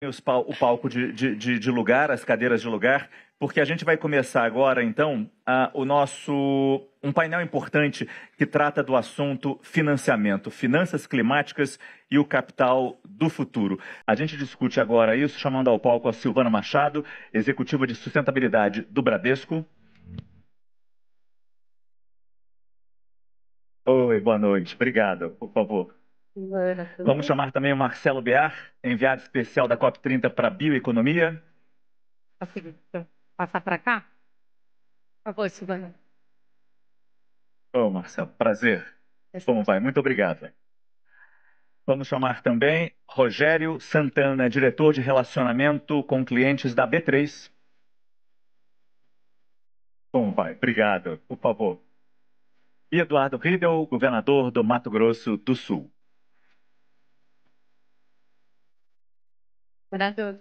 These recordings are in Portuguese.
o palco de lugar, as cadeiras de lugar, porque a gente vai começar agora, então, um painel importante que trata do assunto financiamento, finanças climáticas e o capital do futuro. A gente discute agora isso, chamando ao palco a Silvana Machado, executiva de sustentabilidade do Bradesco. Oi, boa noite. Obrigado, por favor. Vamos chamar também o Marcelo Bear, enviado especial da COP30 para a bioeconomia. Passar para cá? Por favor, Silvana. Ô, Marcelo, prazer. Como vai? Muito obrigado. Vamos chamar também Rogério Santana, diretor de relacionamento com clientes da B3. Como vai? Obrigado. Por favor. E Eduardo Riedel, governador do Mato Grosso do Sul. Governador.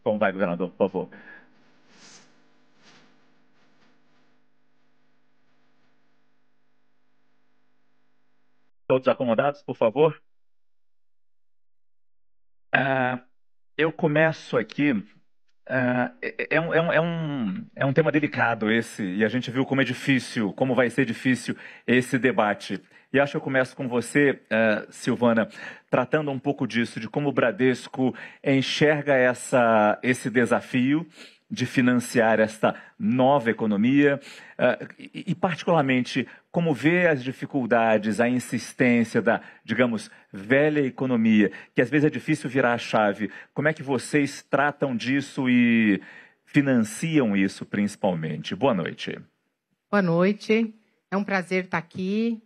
Como vai, governador? Por favor. Todos acomodados, por favor? Eu começo aqui. É um tema delicado esse, e a gente viu como é difícil, como vai ser difícil esse debate. E acho que eu começo com você, Silvana, tratando um pouco disso, de como o Bradesco enxerga esse desafio de financiar esta nova economia e particularmente, como vê as dificuldades, a insistência da, digamos, velha economia, que às vezes é difícil virar a chave. Como é que vocês tratam disso e financiam isso, principalmente? Boa noite. Boa noite. É um prazer estar aqui.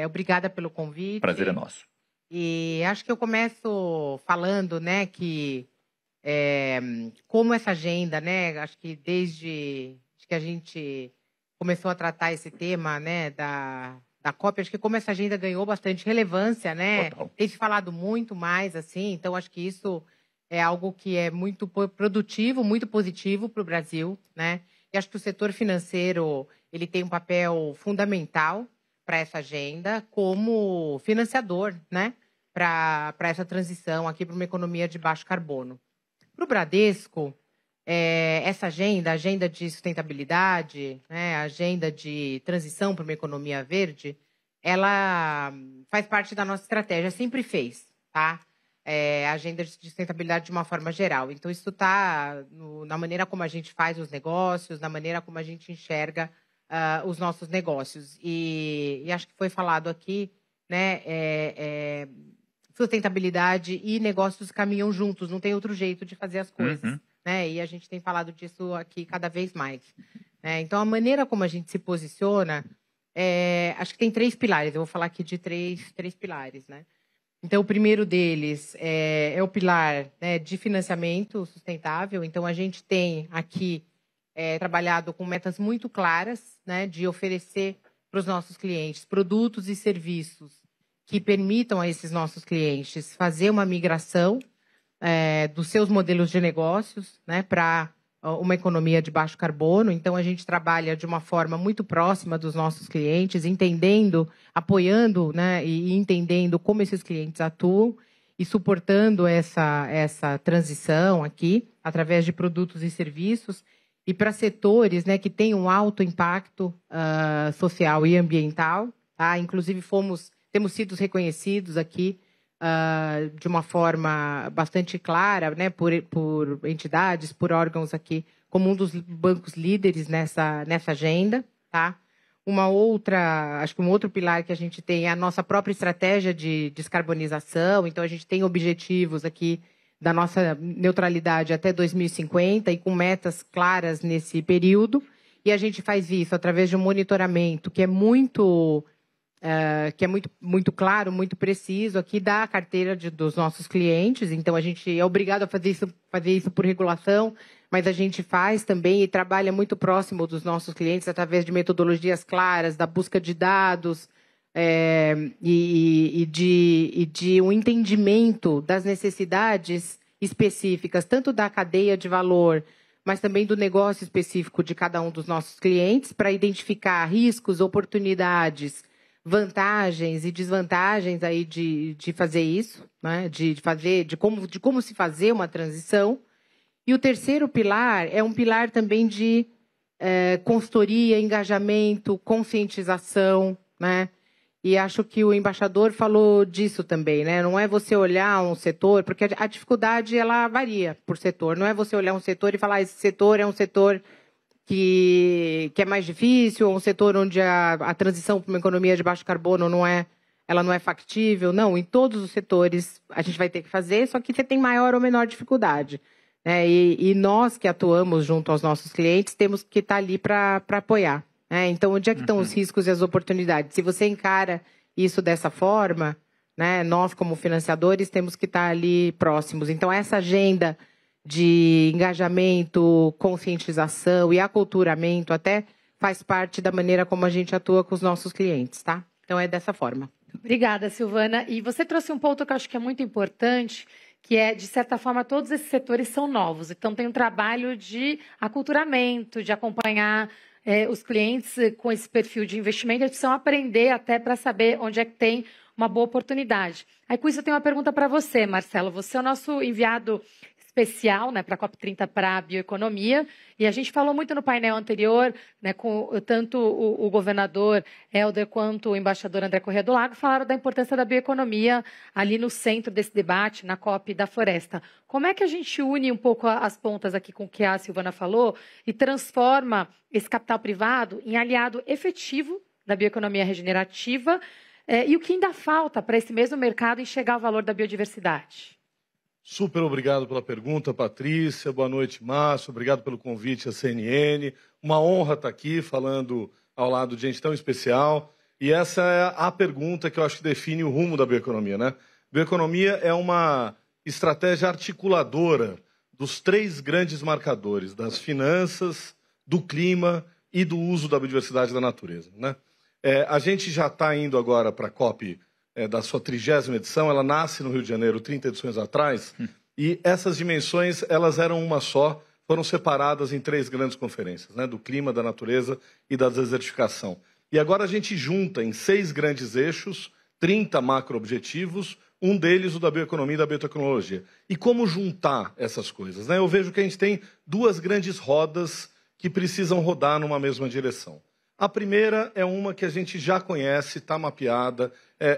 Obrigada pelo convite. Prazer é nosso. E acho que eu começo falando, né, que como essa agenda, né, acho que desde que a gente começou a tratar esse tema, né, da COP, acho que como essa agenda ganhou bastante relevância, né, tem se falado muito mais, assim, então acho que isso é algo que é muito produtivo, muito positivo para o Brasil, né, e acho que o setor financeiro, ele tem um papel fundamental para essa agenda como financiador, né, para essa transição aqui para uma economia de baixo carbono. Para o Bradesco, essa agenda, a agenda de sustentabilidade, né, a agenda de transição para uma economia verde, ela faz parte da nossa estratégia, sempre fez, tá? A agenda de sustentabilidade de uma forma geral. Então, isso está na maneira como a gente faz os negócios, na maneira como a gente enxerga os nossos negócios. E acho que foi falado aqui, né, sustentabilidade e negócios caminham juntos, não tem outro jeito de fazer as coisas, né? E a gente tem falado disso aqui cada vez mais. Né? Então, a maneira como a gente se posiciona, acho que tem 3 pilares, eu vou falar aqui de três pilares, né? Então, o primeiro deles é o pilar, né, de financiamento sustentável. Então, a gente tem aqui trabalhado com metas muito claras, né, de oferecer para os nossos clientes produtos e serviços que permitam a esses nossos clientes fazer uma migração dos seus modelos de negócios, né, para uma economia de baixo carbono. Então, a gente trabalha de uma forma muito próxima dos nossos clientes, entendendo, apoiando, né, e entendendo como esses clientes atuam e suportando essa transição aqui, através de produtos e serviços, e para setores, né, que têm um alto impacto social e ambiental. Tá? Inclusive, temos sido reconhecidos aqui de uma forma bastante clara, né, por entidades, por órgãos aqui, como um dos bancos líderes nessa agenda. Tá? Acho que um outro pilar que a gente tem é a nossa própria estratégia de descarbonização. Então, a gente tem objetivos aqui da nossa neutralidade até 2050 e com metas claras nesse período. E a gente faz isso através de um monitoramento que é muito claro, muito preciso aqui da carteira dos nossos clientes. Então, a gente é obrigado a fazer isso por regulação, mas a gente faz também e trabalha muito próximo dos nossos clientes através de metodologias claras, da busca de dados e de um entendimento das necessidades específicas, tanto da cadeia de valor, mas também do negócio específico de cada um dos nossos clientes, para identificar riscos, oportunidades, vantagens e desvantagens aí de fazer isso, né? de como se fazer uma transição. E o terceiro pilar é um pilar também de consultoria, engajamento, conscientização, né? E acho que o embaixador falou disso também, né? Não é você olhar um setor, porque a dificuldade ela varia por setor. Não é você olhar um setor e falar esse setor é um setor que é mais difícil, ou um setor onde a transição para uma economia de baixo carbono ela não é factível. Não, em todos os setores a gente vai ter que fazer, só que você tem maior ou menor dificuldade. E nós que atuamos junto aos nossos clientes temos que estar ali para apoiar. Então, onde é que estão os riscos e as oportunidades? Se você encara isso dessa forma, né, nós como financiadores temos que estar ali próximos. Então, essa agenda de engajamento, conscientização e aculturamento até faz parte da maneira como a gente atua com os nossos clientes, tá? Então, é dessa forma. Obrigada, Silvana. E você trouxe um ponto que eu acho que é muito importante, que é, de certa forma, todos esses setores são novos. Então, tem um trabalho de aculturamento, de acompanhar os clientes com esse perfil de investimento. Eles precisam aprender até para saber onde é que tem uma boa oportunidade. Aí, com isso, eu tenho uma pergunta para você, Marcelo. Você é o nosso enviado especial, né, para a COP30 para a bioeconomia, e a gente falou muito no painel anterior, né, com tanto o governador Helder quanto o embaixador André Corrêa do Lago falaram da importância da bioeconomia ali no centro desse debate, na COP da Floresta. Como é que a gente une um pouco as pontas aqui com o que a Silvana falou e transforma esse capital privado em aliado efetivo da bioeconomia regenerativa e o que ainda falta para esse mesmo mercado enxergar o valor da biodiversidade? Super obrigado pela pergunta, Patrícia. Boa noite, Márcio. Obrigado pelo convite à CNN. Uma honra estar aqui falando ao lado de gente tão especial. E essa é a pergunta que eu acho que define o rumo da bioeconomia, né? Bioeconomia é uma estratégia articuladora dos três grandes marcadores, das finanças, do clima e do uso da biodiversidade da natureza, né? A gente já está indo agora para a COP da sua 30ª edição, ela nasce no Rio de Janeiro 30 edições atrás, e essas dimensões elas eram uma só, foram separadas em três grandes conferências, né, do clima, da natureza e da desertificação. E agora a gente junta em 6 grandes eixos, 30 macro-objetivos, um deles o da bioeconomia e da biotecnologia. E como juntar essas coisas, né? Eu vejo que a gente tem 2 grandes rodas que precisam rodar numa mesma direção. A primeira é uma que a gente já conhece, está mapeada,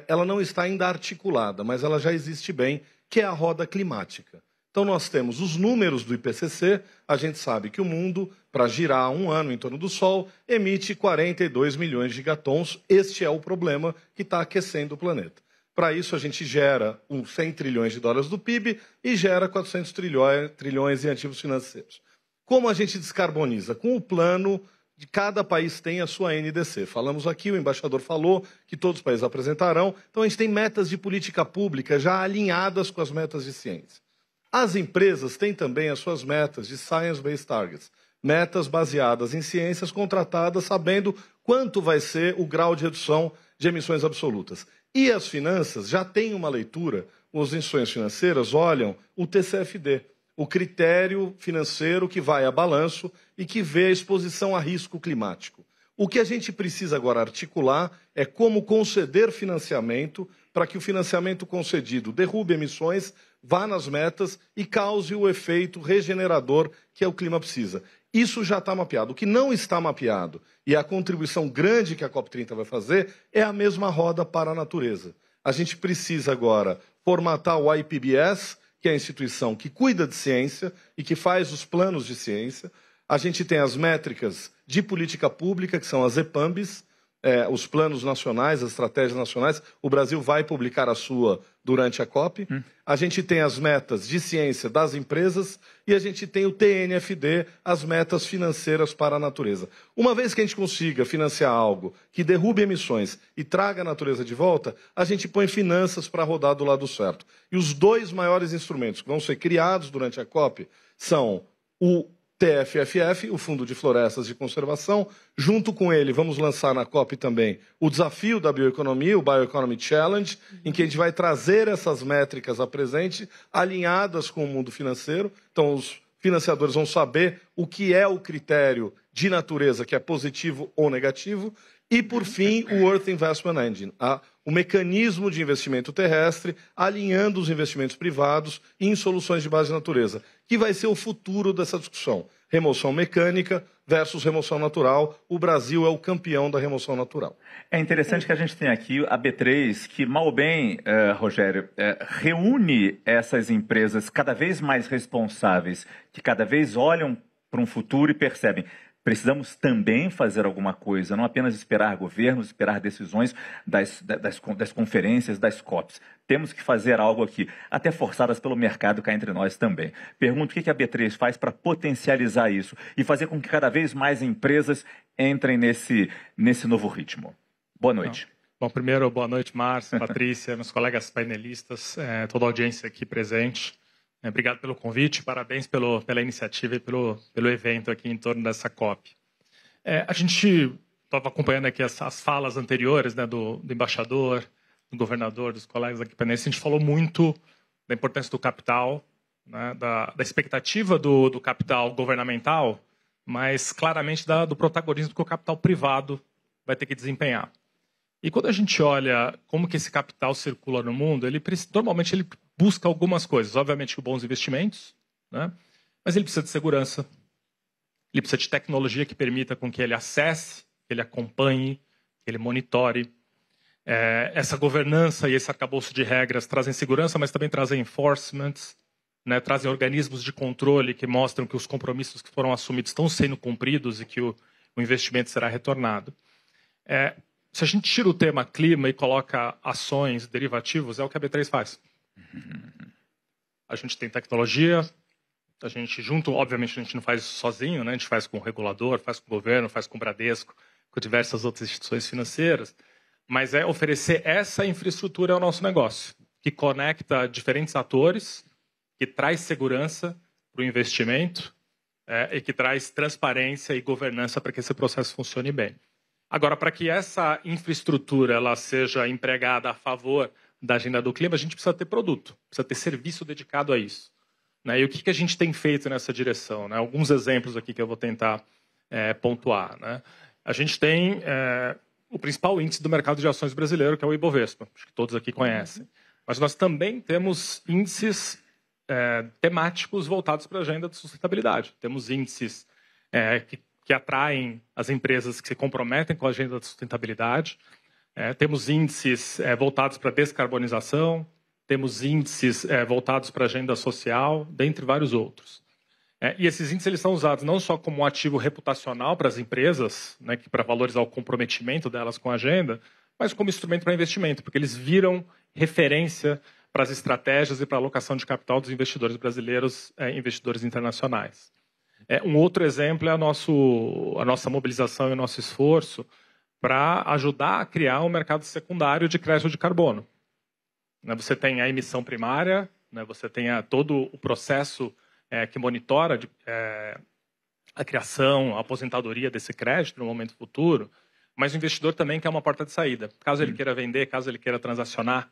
ela não está ainda articulada, mas ela já existe bem, que é a roda climática. Então nós temos os números do IPCC, a gente sabe que o mundo, para girar um ano em torno do Sol, emite 42 milhões de gigatons. Este é o problema que está aquecendo o planeta. Para isso a gente gera 100 trilhões de dólares do PIB e gera 400 trilhões em ativos financeiros. Como a gente descarboniza? Com o plano de cada país tem a sua NDC. Falamos aqui, o embaixador falou que todos os países apresentarão. Então, a gente tem metas de política pública já alinhadas com as metas de ciência. As empresas têm também as suas metas de Science-Based Targets, metas baseadas em ciências contratadas, sabendo quanto vai ser o grau de redução de emissões absolutas. E as finanças já têm uma leitura, as instituições financeiras olham o TCFD, o critério financeiro que vai a balanço e que vê a exposição a risco climático. O que a gente precisa agora articular é como conceder financiamento para que o financiamento concedido derrube emissões, vá nas metas e cause o efeito regenerador que o clima precisa. Isso já está mapeado. O que não está mapeado, e a contribuição grande que a COP30 vai fazer, é a mesma roda para a natureza. A gente precisa agora formatar o IPBES, que é a instituição que cuida de ciência e que faz os planos de ciência. A gente tem as métricas de política pública, que são as EPAMBs, os planos nacionais, as estratégias nacionais. O Brasil vai publicar a sua durante a COP. A gente tem as metas de ciência das empresas e a gente tem o TNFD, as metas financeiras para a natureza. Uma vez que a gente consiga financiar algo que derrube emissões e traga a natureza de volta, a gente põe finanças para rodar do lado certo. E os 2 maiores instrumentos que vão ser criados durante a COP são o TFFF, o Fundo de Florestas de Conservação. Junto com ele, vamos lançar na COP também o desafio da bioeconomia, o Bioeconomy Challenge, em que a gente vai trazer essas métricas à presente, alinhadas com o mundo financeiro. Então, os financiadores vão saber o que é o critério de natureza, que é positivo ou negativo, e, por fim, o Earth Investment Engine, o mecanismo de investimento terrestre, alinhando os investimentos privados em soluções de base de natureza, que vai ser o futuro dessa discussão. Remoção mecânica versus remoção natural. O Brasil é o campeão da remoção natural. É interessante que a gente tem aqui a B3, que mal ou bem, Rogério, reúne essas empresas cada vez mais responsáveis, que cada vez olham para um futuro e percebem: precisamos também fazer alguma coisa, não apenas esperar governos, esperar decisões das conferências, das COPs. Temos que fazer algo aqui, até forçadas pelo mercado cá entre nós também. Pergunto o que a B3 faz para potencializar isso e fazer com que cada vez mais empresas entrem nesse novo ritmo. Boa noite. Bom, primeiro, boa noite, Márcio, Patrícia, meus colegas painelistas, toda a audiência aqui presente. Obrigado pelo convite, parabéns pela iniciativa e pelo evento aqui em torno dessa COP. A gente estava acompanhando aqui as falas anteriores, né, do embaixador, do governador, dos colegas aqui presentes. A gente falou muito da importância do capital, né, da expectativa do capital governamental, mas claramente do protagonismo que o capital privado vai ter que desempenhar. E quando a gente olha como que esse capital circula no mundo, normalmente ele busca algumas coisas. Obviamente, bons investimentos, né? Mas ele precisa de segurança, ele precisa de tecnologia que permita com que ele acesse, que ele acompanhe, que ele monitore. Essa governança e esse arcabouço de regras trazem segurança, mas também trazem enforcement, né? Trazem organismos de controle que mostram que os compromissos que foram assumidos estão sendo cumpridos e que o investimento será retornado. Se a gente tira o tema clima e coloca ações, derivativos, é o que a B3 faz. A gente tem tecnologia, a gente junto, obviamente a gente não faz isso sozinho, né? A gente faz com o regulador, faz com o governo, faz com o Bradesco, com diversas outras instituições financeiras, mas é oferecer essa infraestrutura ao nosso negócio, que conecta diferentes atores, que traz segurança para o investimento e que traz transparência e governança para que esse processo funcione bem. Agora, para que essa infraestrutura ela seja empregada a favor da agenda do clima, a gente precisa ter produto, precisa ter serviço dedicado a isso. Né? E o que a gente tem feito nessa direção? Né? Alguns exemplos aqui que eu vou tentar pontuar. Né? A gente tem o principal índice do mercado de ações brasileiro, que é o Ibovespa, acho que todos aqui conhecem. Mas nós também temos índices temáticos voltados para a agenda de sustentabilidade. Temos índices que atraem as empresas que se comprometem com a agenda de sustentabilidade. Temos índices voltados para a descarbonização, temos índices voltados para a agenda social, dentre vários outros. E esses índices eles são usados não só como um ativo reputacional para as empresas, né, para valorizar o comprometimento delas com a agenda, mas como instrumento para investimento, porque eles viram referência para as estratégias e para a alocação de capital dos investidores brasileiros e investidores internacionais. Um outro exemplo é a nossa mobilização e o nosso esforço para ajudar a criar um mercado secundário de crédito de carbono. Você tem a emissão primária, você tem todo o processo que monitora a criação, a aposentadoria desse crédito no momento futuro, mas o investidor também quer uma porta de saída. Caso ele queira vender, caso ele queira transacionar,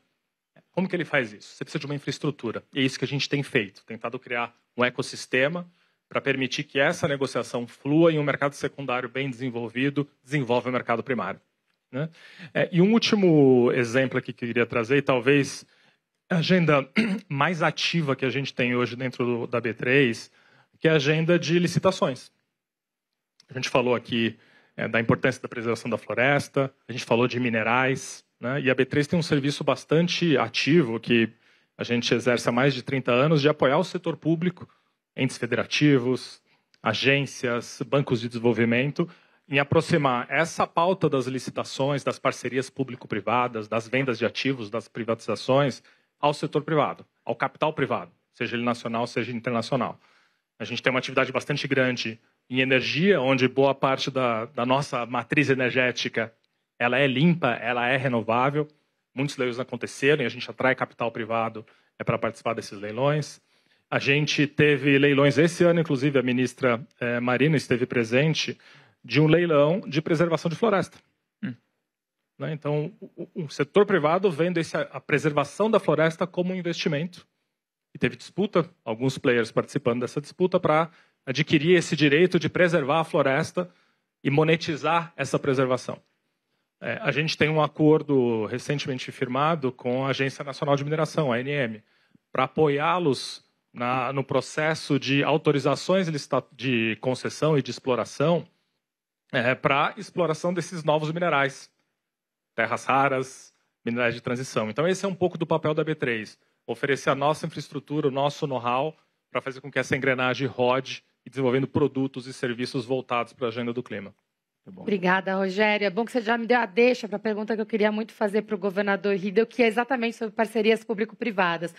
como que ele faz isso? Você precisa de uma infraestrutura. E é isso que a gente tem feito, tentado criar um ecossistema para permitir que essa negociação flua em um mercado secundário bem desenvolvido, desenvolve o mercado primário. Né? E um último exemplo aqui que eu queria trazer, e talvez a agenda mais ativa que a gente tem hoje dentro da B3, que é a agenda de licitações. A gente falou aqui da importância da preservação da floresta, a gente falou de minerais, né? E a B3 tem um serviço bastante ativo que a gente exerce há mais de 30 anos de apoiar o setor público, entes federativos, agências, bancos de desenvolvimento, em aproximar essa pauta das licitações, das parcerias público-privadas, das vendas de ativos, das privatizações, ao setor privado, ao capital privado, seja ele nacional, seja internacional. A gente tem uma atividade bastante grande em energia, onde boa parte da nossa matriz energética ela é limpa, ela é renovável. Muitos leilões aconteceram e a gente atrai capital privado para participar desses leilões. A gente teve leilões esse ano, inclusive a ministra Marina esteve presente, de um leilão de preservação de floresta. Né? Então, o setor privado vendo a preservação da floresta como um investimento. E teve disputa, alguns players participando dessa disputa para adquirir esse direito de preservar a floresta e monetizar essa preservação. A gente tem um acordo recentemente firmado com a Agência Nacional de Mineração, a ANM, para apoiá-los no processo de autorizações de concessão e de exploração para exploração desses novos minerais, terras raras, minerais de transição. Então, esse é um pouco do papel da B3, oferecer a nossa infraestrutura, o nosso know-how, para fazer com que essa engrenagem rode e desenvolvendo produtos e serviços voltados para a agenda do clima. Obrigada, Rogério. É bom que você já me deu a deixa para a pergunta que eu queria muito fazer para o governador Riedel, que é exatamente sobre parcerias público-privadas.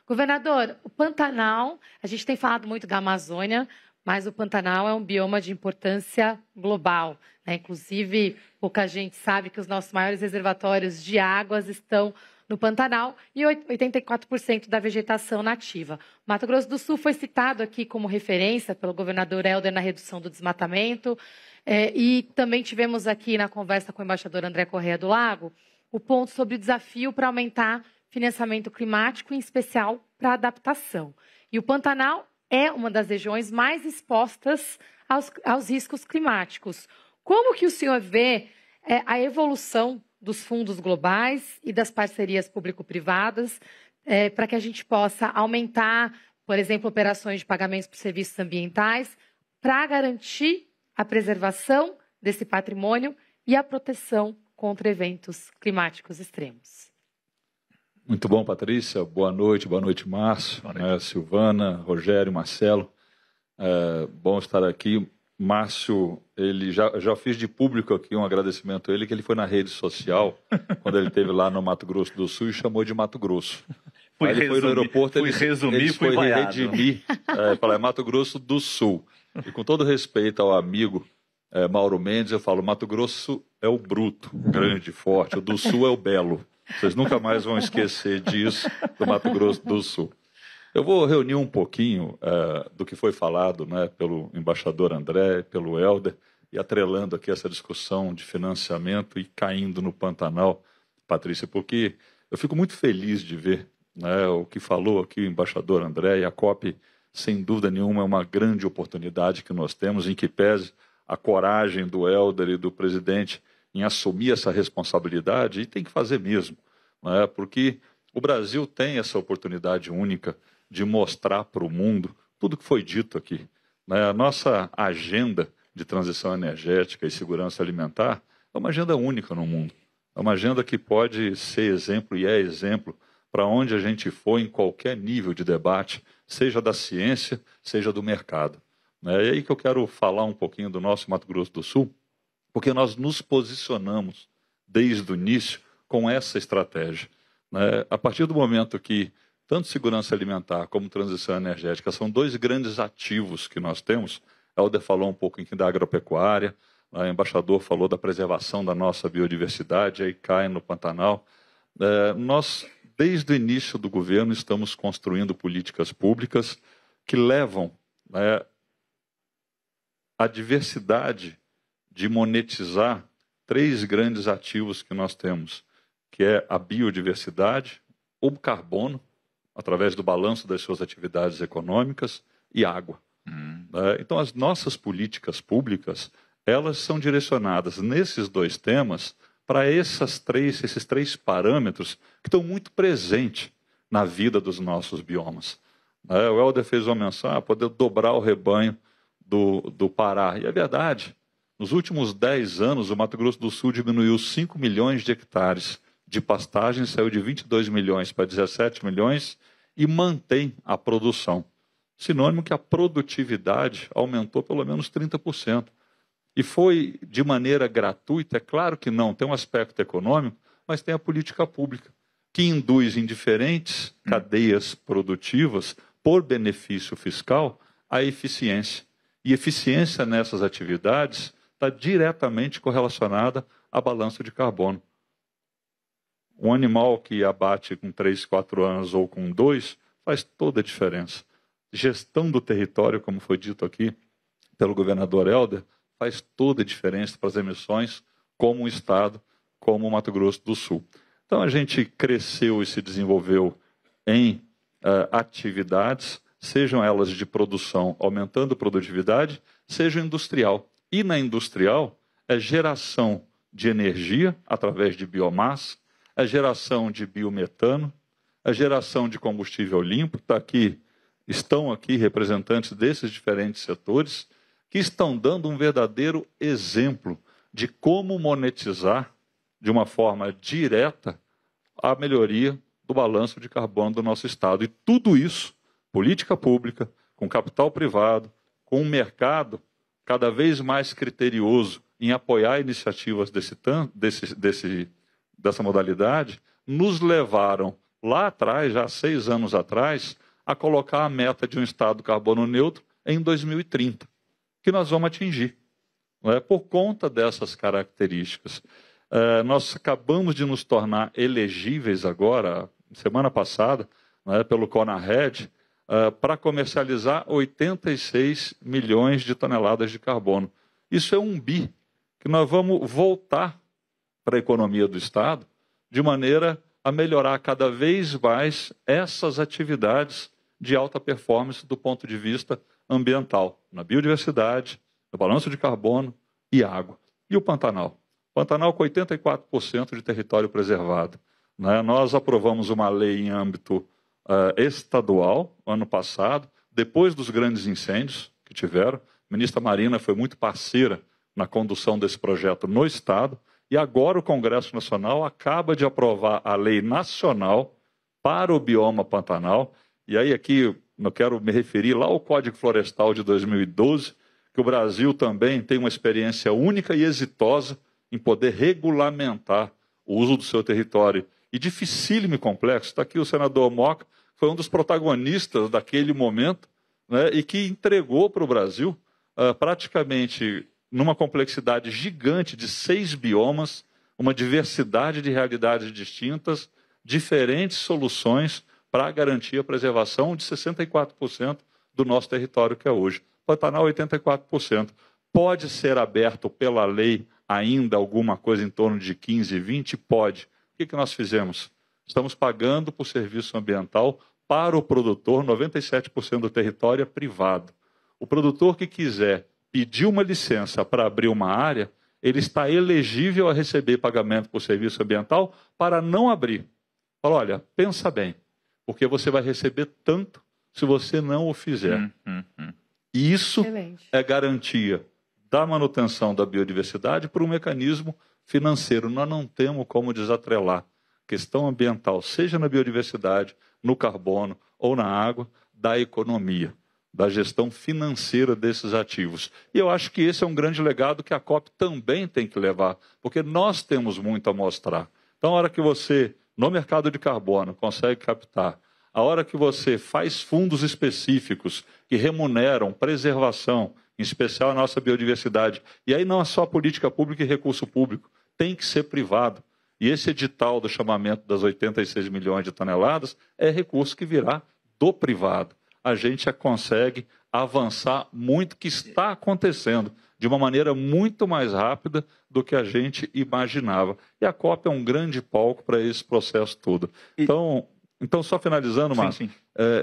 Governador, o Pantanal, a gente tem falado muito da Amazônia, mas o Pantanal é um bioma de importância global, né? Inclusive, pouca gente sabe que os nossos maiores reservatórios de águas estão no Pantanal e 84% da vegetação nativa. Mato Grosso do Sul foi citado aqui como referência pelo governador Helder na redução do desmatamento. E também tivemos aqui na conversa com o embaixador André Correia do Lago o ponto sobre o desafio para aumentar financiamento climático, em especial para adaptação. E o Pantanal é uma das regiões mais expostas aos riscos climáticos. Como que o senhor vê a evolução dos fundos globais e das parcerias público-privadas para que a gente possa aumentar, por exemplo, operações de pagamentos por serviços ambientais para garantir a preservação desse patrimônio e a proteção contra eventos climáticos extremos? Muito bom, Patrícia. Boa noite, Márcio, Silvana, Rogério, Marcelo. Bom estar aqui. Márcio, ele já fiz de público aqui um agradecimento a ele, que ele foi na rede social, quando ele esteve lá no Mato Grosso do Sul, e chamou de Mato Grosso. Ele foi no aeroporto, ele foi redimir, falar Mato Grosso do Sul. E com todo respeito ao amigo Mauro Mendes, eu falo, Mato Grosso é o bruto, grande, forte, o do Sul é o belo. Vocês nunca mais vão esquecer disso, do Mato Grosso do Sul. Eu vou reunir um pouquinho do que foi falado, né, pelo embaixador André, pelo Helder, e atrelando aqui essa discussão de financiamento e caindo no Pantanal, Patrícia, porque eu fico muito feliz de ver, né, o que falou aqui o embaixador André, e a COP, sem dúvida nenhuma, é uma grande oportunidade que nós temos, em que pese a coragem do Helder e do presidente em assumir essa responsabilidade, e tem que fazer mesmo, né, porque o Brasil tem essa oportunidade única de mostrar para o mundo tudo que foi dito aqui, né? A nossa agenda de transição energética e segurança alimentar é uma agenda única no mundo. É uma agenda que pode ser exemplo, e é exemplo, para onde a gente for em qualquer nível de debate, seja da ciência, seja do mercado, né? E aí que eu quero falar um pouquinho do nosso Mato Grosso do Sul, porque nós nos posicionamos desde o início com essa estratégia, né? A partir do momento que tanto segurança alimentar como transição energética são dois grandes ativos que nós temos. Helder falou um pouco da agropecuária, o embaixador falou da preservação da nossa biodiversidade, aí cai no Pantanal. Nós, desde o início do governo, estamos construindo políticas públicas que levam, né, a diversidade de monetizar três grandes ativos que nós temos, que é a biodiversidade, o carbono, através do balanço das suas atividades econômicas, e água. Então, as nossas políticas públicas, elas são direcionadas nesses dois temas para esses três parâmetros que estão muito presentes na vida dos nossos biomas. O Helder fez uma menção, poder dobrar o rebanho do Pará. E é verdade, nos últimos 10 anos, o Mato Grosso do Sul diminuiu 5 milhões de hectares de pastagem, saiu de 22 milhões para 17 milhões e mantém a produção. Sinônimo que a produtividade aumentou pelo menos 30%. E foi de maneira gratuita, é claro que não, tem um aspecto econômico, mas tem a política pública, que induz em diferentes cadeias produtivas, por benefício fiscal, a eficiência. E eficiência nessas atividades está diretamente correlacionada à balança de carbono. Um animal que abate com 3, 4 anos ou com 2 faz toda a diferença. Gestão do território, como foi dito aqui pelo governador Helder, faz toda a diferença para as emissões, como um estado, como o Mato Grosso do Sul. Então a gente cresceu e se desenvolveu em atividades sejam elas de produção, aumentando a produtividade, seja industrial. E na industrial, é geração de energia através de biomassa, a geração de biometano, a geração de combustível limpo. Estão aqui representantes desses diferentes setores que estão dando um verdadeiro exemplo de como monetizar de uma forma direta a melhoria do balanço de carbono do nosso Estado. E tudo isso, política pública, com capital privado, com um mercado cada vez mais criterioso em apoiar iniciativas dessa modalidade, nos levaram lá atrás, já há 6 anos atrás, a colocar a meta de um Estado carbono neutro em 2030, que nós vamos atingir, não é? Por conta dessas características. Nós acabamos de nos tornar elegíveis agora, semana passada, não é, pelo CONARED, para comercializar 86 milhões de toneladas de carbono. Isso é um bi que nós vamos voltar para a economia do Estado de maneira a melhorar cada vez mais essas atividades de alta performance do ponto de vista ambiental, na biodiversidade, no balanço de carbono e água. E o Pantanal? Pantanal com 84% de território preservado, né? Nós aprovamos uma lei em âmbito estadual, ano passado, depois dos grandes incêndios que tiveram. A ministra Marina foi muito parceira na condução desse projeto no Estado, e agora o Congresso Nacional acaba de aprovar a lei nacional para o bioma Pantanal. E aí aqui eu quero me referir lá ao Código Florestal de 2012, que o Brasil também tem uma experiência única e exitosa em poder regulamentar o uso do seu território. E dificílimo e complexo. Está aqui o senador Moca, que foi um dos protagonistas daquele momento, né, e que entregou para o Brasil praticamente numa complexidade gigante de 6 biomas, uma diversidade de realidades distintas, diferentes soluções para garantir a preservação de 64% do nosso território que é hoje. Pantanal, 84%. Pode ser aberto pela lei ainda alguma coisa em torno de 15, 20? Pode. O que nós fizemos? Estamos pagando por serviço ambiental para o produtor, 97% do território é privado. O produtor que quiser pedir uma licença para abrir uma área, ele está elegível a receber pagamento por serviço ambiental para não abrir. Fala, olha, pensa bem, porque você vai receber tanto se você não o fizer. E isso é garantia da manutenção da biodiversidade por um mecanismo financeiro. Nós não temos como desatrelar a questão ambiental, seja na biodiversidade, no carbono ou na água, da economia, da gestão financeira desses ativos. E eu acho que esse é um grande legado que a COP também tem que levar, porque nós temos muito a mostrar. Então, a hora que você, no mercado de carbono, consegue captar, a hora que você faz fundos específicos que remuneram preservação, em especial a nossa biodiversidade, e aí não é só política pública e recurso público, tem que ser privado. E esse edital do chamamento das 86 milhões de toneladas é recurso que virá do privado. A gente consegue avançar muito, que está acontecendo de uma maneira muito mais rápida do que a gente imaginava. E a COP é um grande palco para esse processo todo. Então só finalizando, Márcio,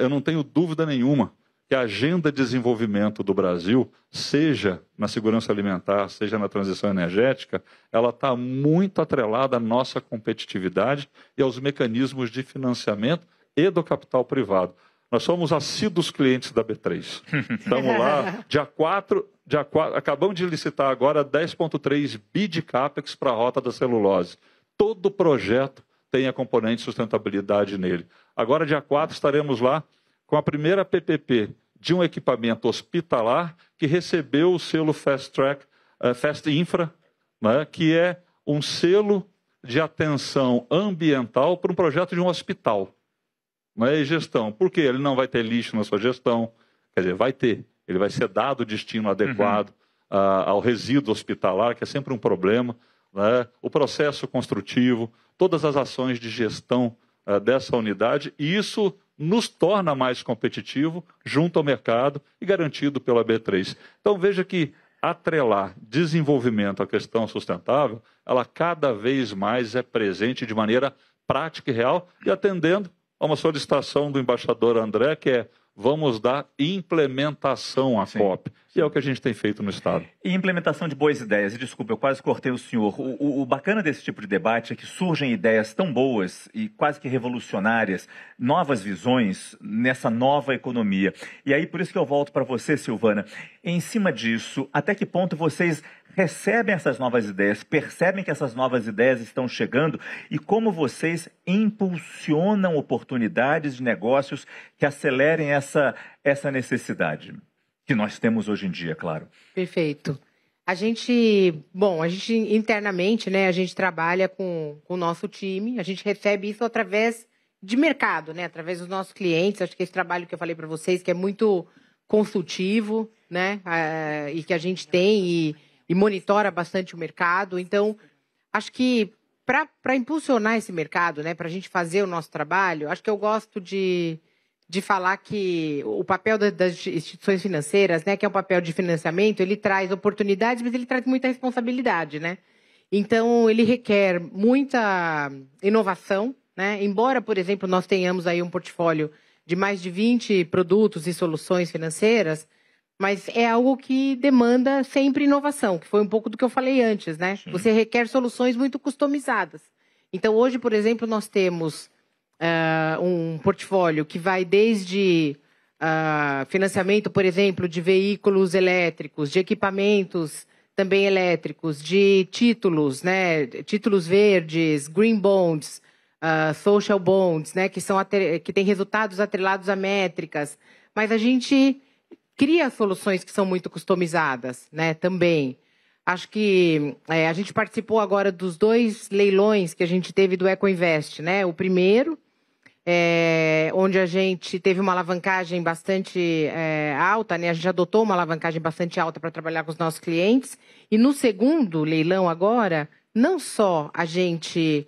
eu não tenho dúvida nenhuma que a agenda de desenvolvimento do Brasil, seja na segurança alimentar, seja na transição energética, ela está muito atrelada à nossa competitividade e aos mecanismos de financiamento e do capital privado. Nós somos assíduos clientes da B3. Estamos lá, dia 4, acabamos de licitar agora 10,3 bi de CAPEX para a Rota da Celulose. Todo projeto tem a componente sustentabilidade nele. Agora, dia 4, estaremos lá com a primeira PPP de um equipamento hospitalar que recebeu o selo Fast Infra, né, que é um selo de atenção ambiental para um projeto de um hospital. E gestão. Por quê? Ele não vai ter lixo na sua gestão. Quer dizer, vai ter. Ele vai ser dado o destino adequado ao resíduo hospitalar, que é sempre um problema, né? O processo construtivo, todas as ações de gestão dessa unidade, e isso nos torna mais competitivo junto ao mercado e garantido pela B3. Então veja que atrelar desenvolvimento à questão sustentável, ela cada vez mais é presente de maneira prática e real, e atendendo a uma solicitação do embaixador André, que é vamos dar implementação à COP. E é o que a gente tem feito no Estado. E implementação de boas ideias. E desculpa, eu quase cortei o senhor. O bacana desse tipo de debate é que surgem ideias tão boas e quase que revolucionárias, novas visões nessa nova economia. E aí, por isso que eu volto para você, Silvana. Em cima disso, até que ponto vocês recebem essas novas ideias, percebem que essas novas ideias estão chegando e como vocês impulsionam oportunidades de negócios que acelerem essa necessidade que nós temos hoje em dia, claro. Perfeito. A gente internamente, né, a gente trabalha com o nosso time, a gente recebe isso através de mercado, né, através dos nossos clientes. Acho que esse trabalho que eu falei para vocês, que é muito consultivo, né, e que a gente tem e monitora bastante o mercado. Então, acho que para impulsionar esse mercado, né, para a gente fazer o nosso trabalho, acho que eu gosto de falar que o papel das instituições financeiras, né, que é um papel de financiamento, ele traz oportunidades, mas ele traz muita responsabilidade, né? Então, ele requer muita inovação, né? Embora, por exemplo, nós tenhamos aí um portfólio de mais de 20 produtos e soluções financeiras, mas é algo que demanda sempre inovação, que foi um pouco do que eu falei antes, né? Sim. Você requer soluções muito customizadas. Então, hoje, por exemplo, nós temos um portfólio que vai desde financiamento, por exemplo, de veículos elétricos, de equipamentos também elétricos, de títulos, né, títulos verdes, green bonds, social bonds, né, que têm resultados atrelados a métricas. Mas a gente cria soluções que são muito customizadas, né, também. Acho que a gente participou agora dos 2 leilões que a gente teve do EcoInvest, né? O primeiro, onde a gente teve uma alavancagem bastante alta, né? A gente adotou uma alavancagem bastante alta para trabalhar com os nossos clientes. E no segundo leilão agora, não só a gente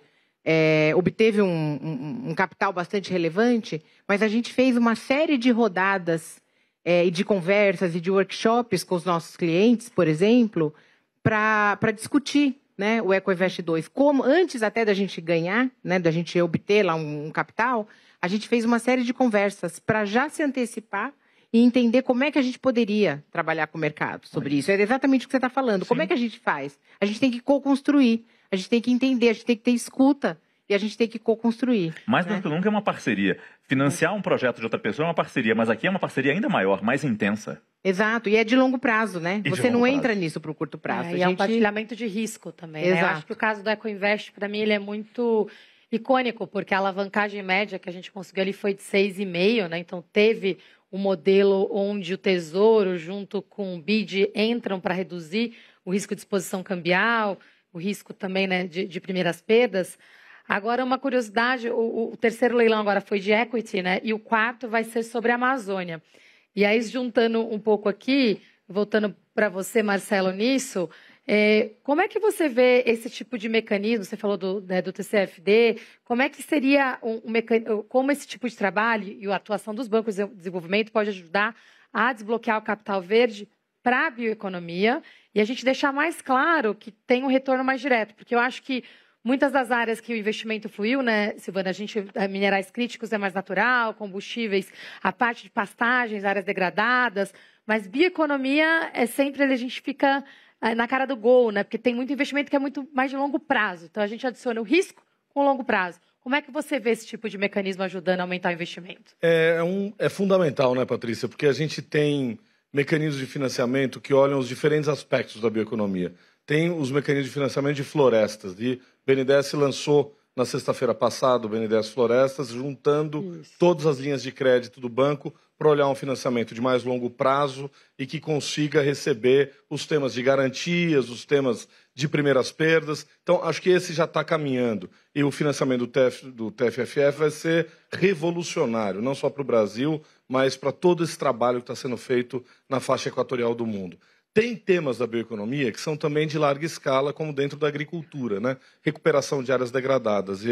obteve um capital bastante relevante, mas a gente fez uma série de rodadas e de conversas e de workshops com os nossos clientes, por exemplo, para discutir, né, o EcoInvest 2. Como, antes até da gente ganhar, né, da gente obter lá um capital, a gente fez uma série de conversas para já se antecipar e entender como é que a gente poderia trabalhar com o mercado sobre isso. É exatamente o que você está falando. Sim. Como é que a gente faz? A gente tem que co-construir, a gente tem que entender, a gente tem que ter escuta e a gente tem que co-construir. Mais do que nunca é uma parceria. Financiar um projeto de outra pessoa é uma parceria, mas aqui é uma parceria ainda maior, mais intensa. Exato, e é de longo prazo, né? Você não entra nisso para o curto prazo. E é um partilhamento de risco também, né? Eu acho que o caso do EcoInvest, para mim, ele é muito icônico, porque a alavancagem média que a gente conseguiu ali foi de 6,5, né? Então, teve um modelo onde o Tesouro, junto com o BID, entram para reduzir o risco de exposição cambial, o risco também, né, de primeiras perdas. Agora, uma curiosidade, o terceiro leilão agora foi de equity, né? E o quarto vai ser sobre a Amazônia. E aí, juntando um pouco aqui, voltando para você, Marcelo, nisso, como é que você vê esse tipo de mecanismo? Você falou do TCFD. Como é que seria como esse tipo de trabalho e a atuação dos bancos de desenvolvimento pode ajudar a desbloquear o capital verde para a bioeconomia e a gente deixar mais claro que tem um retorno mais direto? Porque eu acho que muitas das áreas que o investimento fluiu, né, Silvana, minerais críticos é mais natural, combustíveis, a parte de pastagens, áreas degradadas, mas bioeconomia é sempre, a gente fica na cara do gol, né, porque tem muito investimento que é muito mais de longo prazo. Então, a gente adiciona o risco com longo prazo. Como é que você vê esse tipo de mecanismo ajudando a aumentar o investimento? É fundamental, né, Patrícia, porque a gente tem mecanismos de financiamento que olham os diferentes aspectos da bioeconomia. Tem os mecanismos de financiamento de florestas. O BNDES lançou na sexta-feira passada o BNDES Florestas, juntando todas as linhas de crédito do banco para olhar um financiamento de mais longo prazo e que consiga receber os temas de garantias, os temas de primeiras perdas. Então, acho que esse já está caminhando. E o financiamento do TFFF vai ser revolucionário, não só para o Brasil, mas para todo esse trabalho que está sendo feito na faixa equatorial do mundo. Tem temas da bioeconomia que são também de larga escala, como dentro da agricultura, né? Recuperação de áreas degradadas.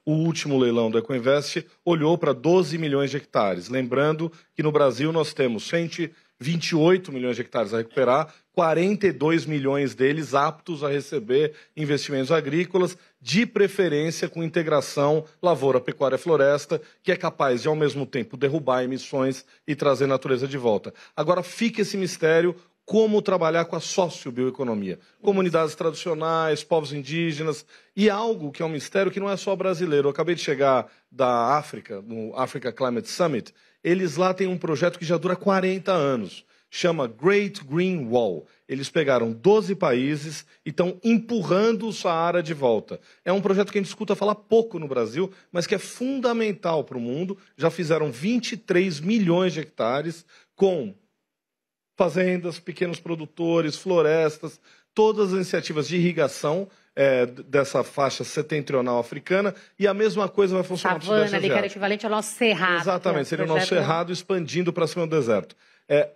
O último leilão do EcoInvest olhou para 12 milhões de hectares. Lembrando que no Brasil nós temos 128 milhões de hectares a recuperar, 42 milhões deles aptos a receber investimentos agrícolas, de preferência com integração lavoura, pecuária, floresta, que é capaz de, ao mesmo tempo, derrubar emissões e trazer natureza de volta. Agora, fica esse mistério, como trabalhar com a sociobioeconomia. Comunidades tradicionais, povos indígenas, e algo que é um mistério que não é só brasileiro. Eu acabei de chegar da África, no Africa Climate Summit. Eles lá têm um projeto que já dura 40 anos. Chama Great Green Wall. Eles pegaram 12 países e estão empurrando o Saara de volta. É um projeto que a gente escuta falar pouco no Brasil, mas que é fundamental para o mundo. Já fizeram 23 milhões de hectares com fazendas, pequenos produtores, florestas, todas as iniciativas de irrigação dessa faixa setentrional africana, e a mesma coisa vai funcionar no Sudeste Savana, ali, que era equivalente ao nosso Cerrado. Exatamente, seria o nosso Cerrado expandindo para cima do deserto.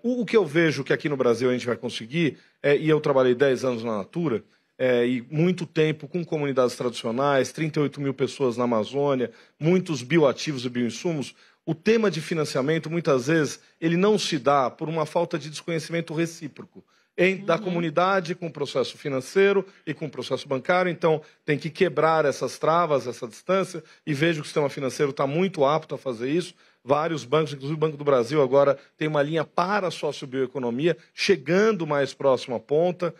O que eu vejo que aqui no Brasil a gente vai conseguir, e eu trabalhei 10 anos na Natura, e muito tempo com comunidades tradicionais, 38 mil pessoas na Amazônia, muitos bioativos e bioinsumos. O tema de financiamento, muitas vezes, ele não se dá por uma falta de desconhecimento recíproco da comunidade com o processo financeiro e com o processo bancário. Então, tem que quebrar essas travas, essa distância, e vejo que o sistema financeiro está muito apto a fazer isso. Vários bancos, inclusive o Banco do Brasil, agora tem uma linha para a sociobioeconomia, chegando mais próximo à ponta,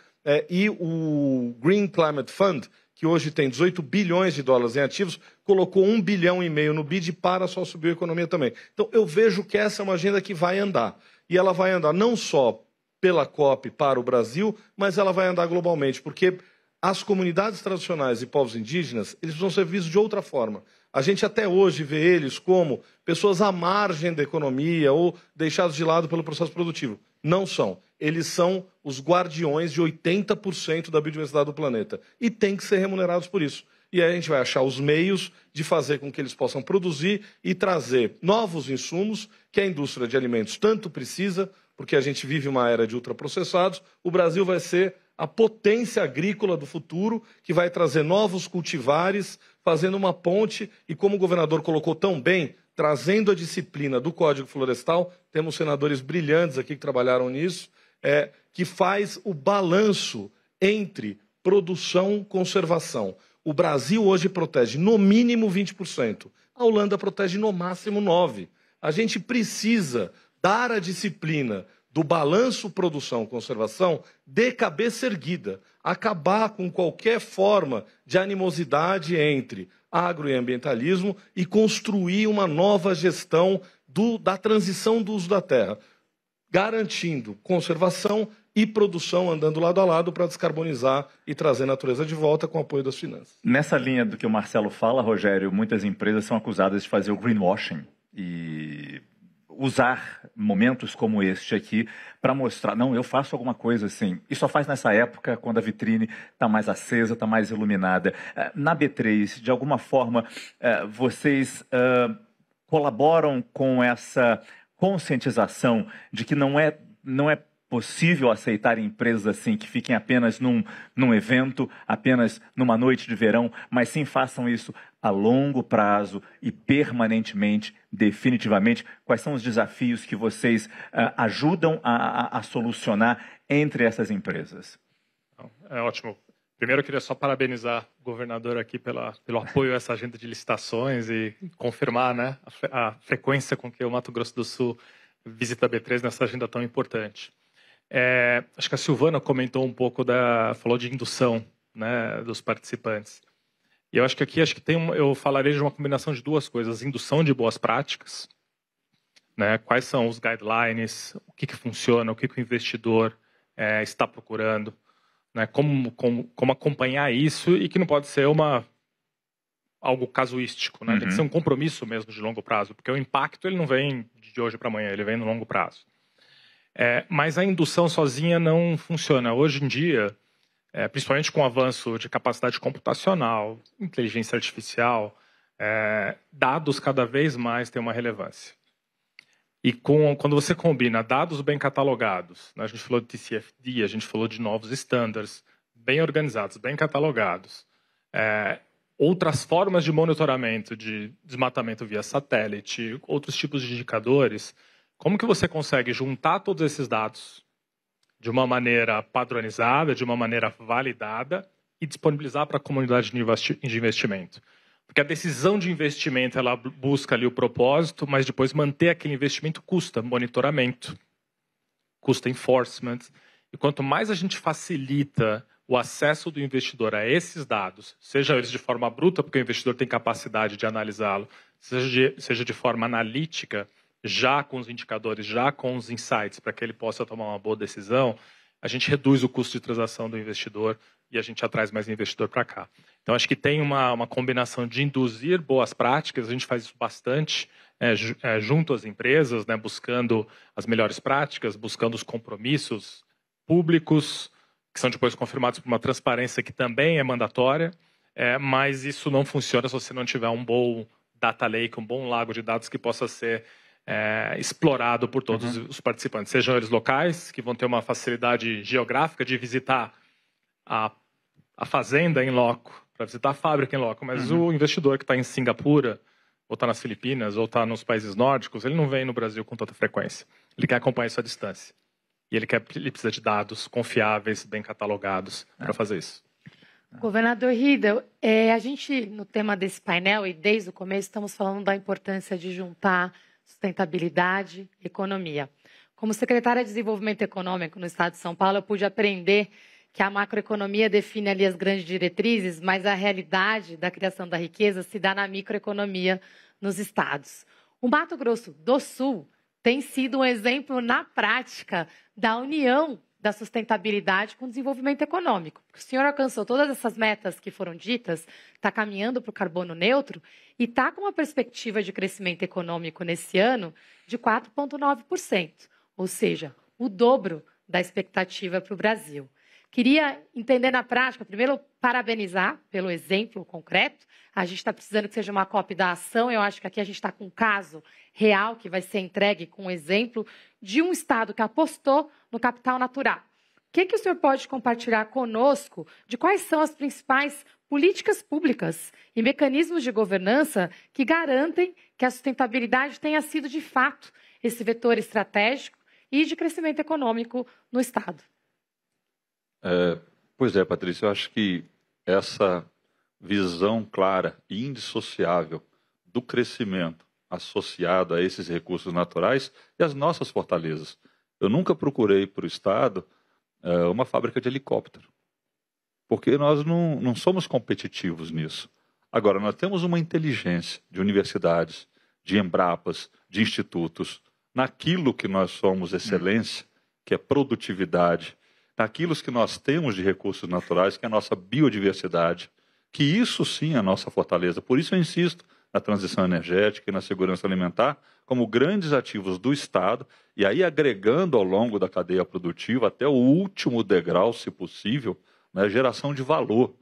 e o Green Climate Fund, que hoje tem 18 bilhões de dólares em ativos, colocou 1,5 bilhão no BID para a sociobioeconomia também. Então, eu vejo que essa é uma agenda que vai andar. E ela vai andar não só pela COP para o Brasil, mas ela vai andar globalmente, porque as comunidades tradicionais e povos indígenas, eles precisam ser vistos de outra forma. A gente até hoje vê eles como pessoas à margem da economia ou deixados de lado pelo processo produtivo. Não são. Eles são os guardiões de 80% da biodiversidade do planeta. E têm que ser remunerados por isso. E aí a gente vai achar os meios de fazer com que eles possam produzir e trazer novos insumos que a indústria de alimentos tanto precisa, porque a gente vive uma era de ultraprocessados. O Brasil vai ser a potência agrícola do futuro, que vai trazer novos cultivares, fazendo uma ponte, e como o governador colocou tão bem, trazendo a disciplina do Código Florestal, temos senadores brilhantes aqui que trabalharam nisso, que faz o balanço entre produção e conservação. O Brasil hoje protege no mínimo 20%. A Holanda protege no máximo 9%. A gente precisa dar a disciplina do balanço produção-conservação de cabeça erguida, acabar com qualquer forma de animosidade entre agro e ambientalismo e construir uma nova gestão da transição do uso da terra, garantindo conservação e produção andando lado a lado para descarbonizar e trazer a natureza de volta com o apoio das finanças. Nessa linha do que o Marcelo fala, Rogério, muitas empresas são acusadas de fazer o greenwashing e usar momentos como este aqui para mostrar, não, eu faço alguma coisa assim. E só faz nessa época, quando a vitrine está mais acesa, está mais iluminada. Na B3, de alguma forma, vocês colaboram com essa conscientização de que não é possível aceitar empresas assim que fiquem apenas num evento, apenas numa noite de verão, mas sim façam isso a longo prazo e permanentemente, definitivamente. Quais são os desafios que vocês ajudam a solucionar entre essas empresas? É ótimo. Primeiro, eu queria só parabenizar o governador aqui pelo apoio a essa agenda de licitações e confirmar, né, a frequência com que o Mato Grosso do Sul visita a B3 nessa agenda tão importante. Acho que a Silvana comentou um pouco falou de indução, né, dos participantes. E eu acho que aqui eu falarei de uma combinação de duas coisas: indução de boas práticas, né, quais são os guidelines, o que funciona, o que o investidor está procurando, né, como acompanhar isso, e que não pode ser algo casuístico, né, tem que ser um compromisso mesmo de longo prazo, porque o impacto ele não vem de hoje para amanhã, ele vem no longo prazo. Mas a indução sozinha não funciona. Hoje em dia, principalmente com o avanço de capacidade computacional, inteligência artificial, dados cada vez mais têm uma relevância. E quando você combina dados bem catalogados, né, a gente falou de TCFD, a gente falou de novos estándares, bem organizados, bem catalogados, outras formas de monitoramento, de desmatamento via satélite, outros tipos de indicadores, como que você consegue juntar todos esses dados de uma maneira padronizada, de uma maneira validada, e disponibilizar para a comunidade de investimento. Porque a decisão de investimento, ela busca ali o propósito, mas depois manter aquele investimento custa monitoramento, custa enforcement. E quanto mais a gente facilita o acesso do investidor a esses dados, seja eles de forma bruta, porque o investidor tem capacidade de analisá-lo, seja de forma analítica, já com os indicadores, já com os insights, para que ele possa tomar uma boa decisão, a gente reduz o custo de transação do investidor e a gente atrai mais investidor para cá. Então, acho que tem uma combinação de induzir boas práticas, a gente faz isso bastante junto às empresas, né, buscando as melhores práticas, buscando os compromissos públicos, que são depois confirmados por uma transparência que também é mandatória, mas isso não funciona se você não tiver um bom data lake, um bom lago de dados que possa ser explorado por todos os participantes, sejam eles locais, que vão ter uma facilidade geográfica de visitar a fazenda em loco, para visitar a fábrica em loco, mas o investidor que está em Singapura, ou está nas Filipinas, ou está nos países nórdicos, ele não vem no Brasil com tanta frequência. Ele quer acompanhar isso à distância. E ele precisa de dados confiáveis, bem catalogados, para fazer isso. Governador Riedel, a gente, no tema desse painel, e desde o começo, estamos falando da importância de juntar sustentabilidade e economia. Como secretária de Desenvolvimento Econômico no Estado de São Paulo, eu pude aprender que a macroeconomia define ali as grandes diretrizes, mas a realidade da criação da riqueza se dá na microeconomia nos estados. O Mato Grosso do Sul tem sido um exemplo na prática da união da sustentabilidade com o desenvolvimento econômico. O senhor alcançou todas essas metas que foram ditas, está caminhando para o carbono neutro e está com uma perspectiva de crescimento econômico nesse ano de 4,9%, ou seja, o dobro da expectativa para o Brasil. Queria entender na prática, primeiro, parabenizar pelo exemplo concreto. A gente está precisando que seja uma cópia da ação. Eu acho que aqui a gente está com um caso real que vai ser entregue com um exemplo de um Estado que apostou no capital natural. O que o senhor pode compartilhar conosco de quais são as principais políticas públicas e mecanismos de governança que garantem que a sustentabilidade tenha sido, de fato, esse vetor estratégico e de crescimento econômico no Estado? Pois é, Patrícia, eu acho que essa visão clara e indissociável do crescimento associado a esses recursos naturais e as nossas fortalezas. Eu nunca procurei para o Estado uma fábrica de helicóptero, porque nós não somos competitivos nisso. Agora, nós temos uma inteligência de universidades, de Embrapas, de institutos, naquilo que nós somos excelência, que é produtividade, naquilo que nós temos de recursos naturais, que é a nossa biodiversidade, que isso sim é a nossa fortaleza. Por isso eu insisto na transição energética e na segurança alimentar como grandes ativos do Estado, e aí agregando ao longo da cadeia produtiva até o último degrau, se possível, né, geração de valor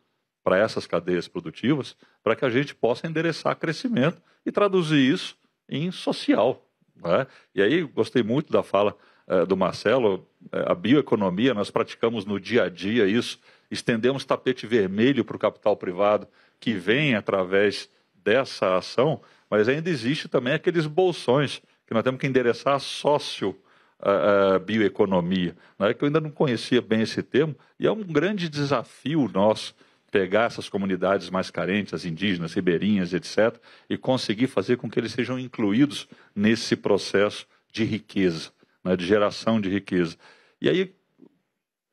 para essas cadeias produtivas, para que a gente possa endereçar crescimento e traduzir isso em social. Né? E aí gostei muito da fala do Marcelo, a bioeconomia, nós praticamos no dia a dia isso, estendemos tapete vermelho para o capital privado que vem através dessa ação, mas ainda existe também aqueles bolsões que nós temos que endereçar a bioeconomia, né, que eu ainda não conhecia bem esse termo, e é um grande desafio nosso pegar essas comunidades mais carentes, as indígenas, ribeirinhas, etc., e conseguir fazer com que eles sejam incluídos nesse processo de riqueza, né, de geração de riqueza. E aí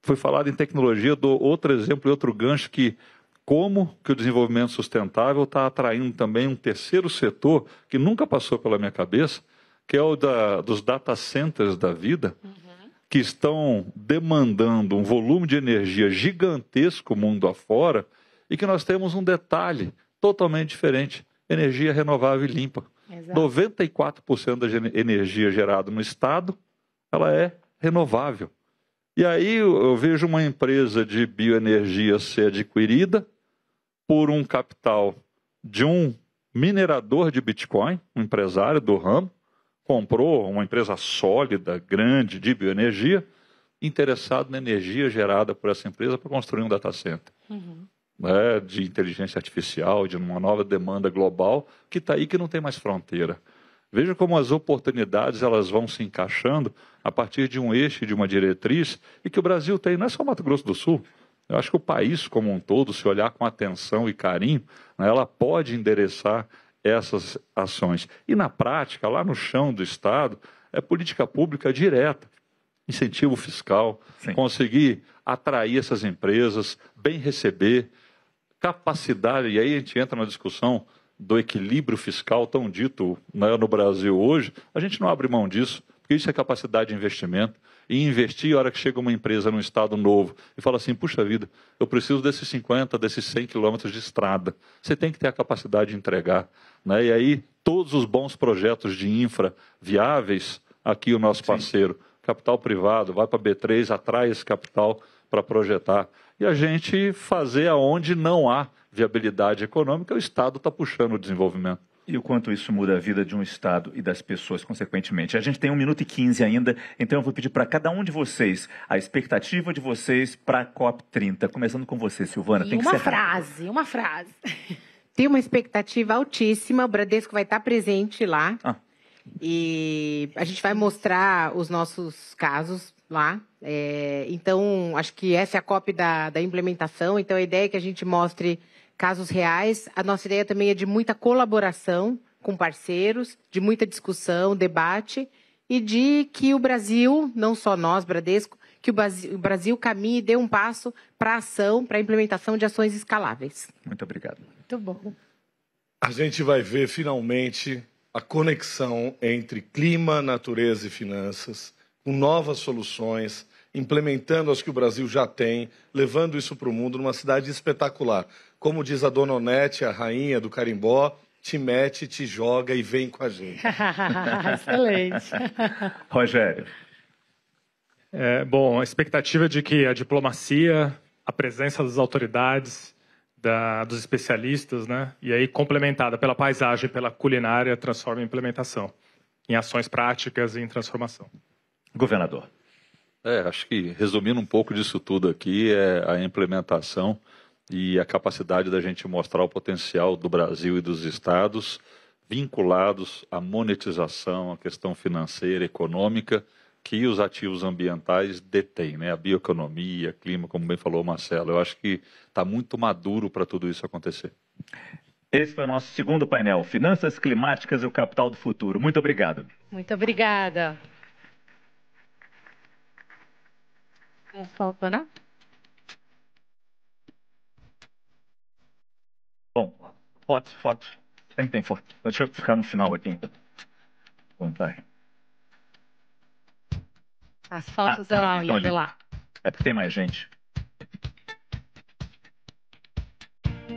foi falado em tecnologia, eu dou outro exemplo e outro gancho que como que o desenvolvimento sustentável está atraindo também um terceiro setor que nunca passou pela minha cabeça, que é o dos data centers da vida, que estão demandando um volume de energia gigantesco mundo afora e que nós temos um detalhe totalmente diferente, energia renovável e limpa. Exato. 94% da energia gerada no Estado, ela é renovável. E aí eu vejo uma empresa de bioenergia ser adquirida por um capital de um minerador de Bitcoin, um empresário do ramo, comprou uma empresa sólida, grande, de bioenergia, interessado na energia gerada por essa empresa para construir um data center. Né, de inteligência artificial, de uma nova demanda global, que está aí que não tem mais fronteira. Veja como as oportunidades elas vão se encaixando a partir de um eixo, de uma diretriz, e que o Brasil tem, não é só Mato Grosso do Sul, Eu acho que o país como um todo, se olhar com atenção e carinho, né, ela pode endereçar essas ações. E na prática, lá no chão do Estado, é política pública direta, incentivo fiscal, Sim. conseguir atrair essas empresas, bem receber, capacidade, e aí a gente entra na discussão do equilíbrio fiscal tão dito, né, no Brasil hoje, a gente não abre mão disso, porque isso é capacidade de investimento. E investir, a hora que chega uma empresa num estado novo e fala assim, puxa vida, eu preciso desses 50, desses 100 quilômetros de estrada. Você tem que ter a capacidade de entregar. Né? E aí, todos os bons projetos de infra viáveis, aqui o nosso parceiro, capital privado, vai para a B3, atrai esse capital para projetar. E a gente fazer aonde não há viabilidade econômica, o Estado está puxando o desenvolvimento. E o quanto isso muda a vida de um Estado e das pessoas, consequentemente. A gente tem 1 minuto e 15 ainda, então eu vou pedir para cada um de vocês a expectativa de vocês para a COP30. Começando com você, Silvana. Tem que ser rápido. Uma frase. Tem uma expectativa altíssima, o Bradesco vai estar presente lá. E a gente vai mostrar os nossos casos lá. Então, acho que essa é a COP da implementação. Então, a ideia é que a gente mostre casos reais. A nossa ideia também é de muita colaboração com parceiros, de muita discussão, debate, e de que o Brasil, não só nós, Bradesco, que o Brasil caminhe e dê um passo para a ação, para a implementação de ações escaláveis. Muito obrigado. Muito bom. A gente vai ver, finalmente, a conexão entre clima, natureza e finanças, com novas soluções, implementando as que o Brasil já tem, levando isso para o mundo numa cidade espetacular. Como diz a Dona Onete, a rainha do carimbó, te mete, te joga e vem com a gente. Excelente. Rogério. Bom, a expectativa é de que a diplomacia, a presença das autoridades, dos especialistas, né, e aí complementada pela paisagem, pela culinária, transforme em implementação, em ações práticas e em transformação. Governador. Acho que, resumindo um pouco disso tudo aqui, é a implementação e a capacidade da gente mostrar o potencial do Brasil e dos estados vinculados à monetização, à questão financeira, econômica, que os ativos ambientais detêm, né? A bioeconomia, clima, como bem falou o Marcelo. Eu acho que está muito maduro para tudo isso acontecer. Esse foi o nosso segundo painel, Finanças Climáticas e o Capital do Futuro. Muito obrigado. Muito obrigada. Falta, Bom, foto. Sempre tem foto. Deixa eu ficar no final aqui. Vai. As fotos eu ia lá. É porque tem mais gente.